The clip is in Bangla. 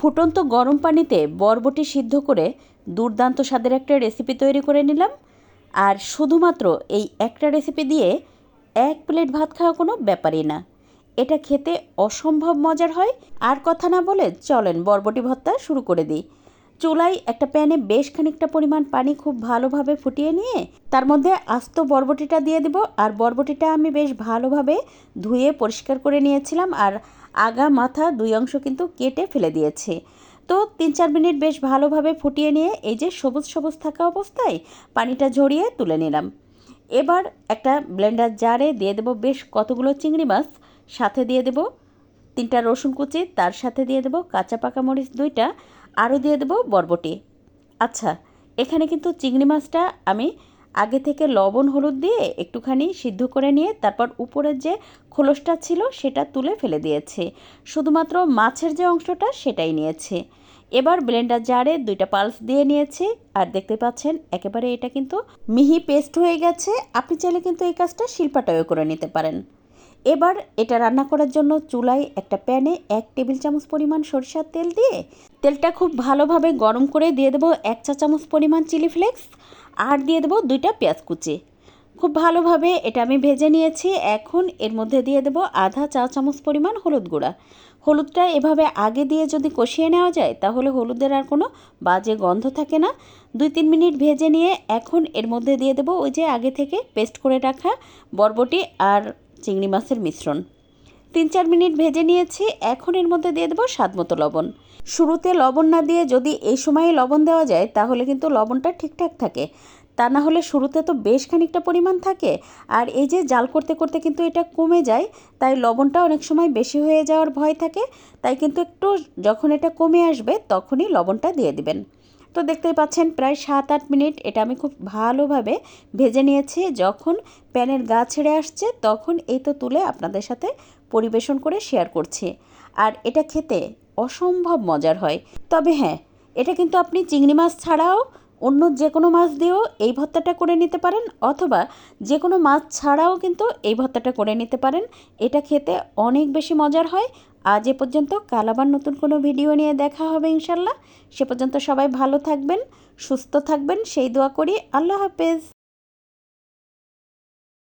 ফুটন্ত গরম পানিতে বরবটি সিদ্ধ করে দুর্দান্ত স্বাদের একটা রেসিপি তৈরি করে নিলাম। আর শুধুমাত্র এই একটা রেসিপি দিয়ে 1 প্লেট ভাত খাওয়া কোনো ব্যাপারই না। এটা খেতে অসম্ভব মজার হয়। আর কথা না বলে চলেন বরবটি ভর্তা শুরু করে দিই। চুলায় একটা প্যানে বেশ খানিকটা পরিমাণ পানি খুব ভালোভাবে ফুটিয়ে নিয়ে তার মধ্যে আস্ত বরবটিটা দিয়ে দেব। আর বরবটিটা আমি বেশ ভালোভাবে ধুয়ে পরিষ্কার করে নিয়েছিলাম, আর আগা মাথা দুই অংশ কিন্তু কেটে ফেলে দিয়েছি। তো 3-4 মিনিট বেশ ভালোভাবে ফুটিয়ে নিয়ে এই যে সবুজ সবুজ থাকা অবস্থায় পানিটা ঝরিয়ে তুলে নিলাম। এবার একটা ব্লেন্ডার জারে দিয়ে দেব বেশ কতগুলো চিংড়ি মাছ, সাথে দিয়ে দেব 3টা রসুন কুচি, তার সাথে দিয়ে দেব কাঁচা পাকা মরিচ 2টা, আরও দিয়ে দেব বরবটি। আচ্ছা, এখানে কিন্তু চিংড়ি মাছটা আমি আগে থেকে লবণ হলুদ দিয়ে একটুখানি সিদ্ধ করে নিয়ে তারপর উপরের যে খোলসটা ছিল সেটা তুলে ফেলে দিয়েছি। শুধুমাত্র মাছের যে অংশটা সেটাই নিয়েছি। এবার ব্লেন্ডার জারে 2টা পালস দিয়ে নিয়েছি, আর দেখতে পাচ্ছেন একেবারে এটা কিন্তু মিহি পেস্ট হয়ে গেছে। আপনি চাইলে কিন্তু এই কাজটা শিলপাটায়ও করে নিতে পারেন। এবার এটা রান্না করার জন্য চুলায় একটা প্যানে 1 টেবিল চামচ পরিমাণ সরিষার তেল দিয়ে তেলটা খুব ভালোভাবে গরম করে দিয়ে দেবো 1 চা চামচ পরিমাণ চিলি ফ্লেক্স, আর দিয়ে দেবো 2টা পেঁয়াজ কুচি। খুব ভালোভাবে এটা আমি ভেজে নিয়েছি। এখন এর মধ্যে দিয়ে দেবো আধা চা চামচ পরিমাণ হলুদ গুঁড়া। হলুদটা এভাবে আগে দিয়ে যদি কষিয়ে নেওয়া যায় তাহলে হলুদের আর কোনো বাজে গন্ধ থাকে না। 2-3 মিনিট ভেজে নিয়ে এখন এর মধ্যে দিয়ে দেবো ওই যে আগে থেকে পেস্ট করে রাখা বরবটি আর চিংড়ি মাছের মিশ্রণ। 3-4 মিনিট ভেজে নিয়েছি। এখন এর মধ্যে দিয়ে দেবো স্বাদমতো লবণ। শুরুতে লবণ না দিয়ে যদি এই সময়ে লবণ দেওয়া যায় তাহলে কিন্তু লবণটা ঠিকঠাক থাকে, তা না হলে শুরুতে তো বেশ খানিকটা পরিমাণ থাকে, আর এই যে জাল করতে করতে কিন্তু এটা কমে যায়, তাই লবণটা অনেক সময় বেশি হয়ে যাওয়ার ভয় থাকে। তাই কিন্তু একটু যখন এটা কমে আসবে তখনই লবণটা দিয়ে দিবেন। তো দেখতেই পাচ্ছেন প্রায় 7-8 মিনিট এটা আমি খুব ভালোভাবে ভেজে নিয়েছি। যখন প্যানের গা ছেড়ে আসছে তখন এই তো তুলে আপনাদের সাথে পরিবেশন করে শেয়ার করছি। আর এটা খেতে অসম্ভব মজার হয়। তবে হ্যাঁ, এটা কিন্তু আপনি চিংড়ি মাছ ছাড়াও অন্য যে কোনো মাছ দিয়েও এই ভর্তাটা করে নিতে পারেন, অথবা যে কোনো মাছ ছাড়াও কিন্তু এই ভর্তাটা করে নিতে পারেন। এটা খেতে অনেক বেশি মজার হয়। আজ এ পর্যন্ত, কাল আবার নতুন কোনো ভিডিও নিয়ে দেখা হবে ইনশাল্লাহ। সে পর্যন্ত সবাই ভালো থাকবেন, সুস্থ থাকবেন সেই দোয়া করি। আল্লাহ হাফেজ।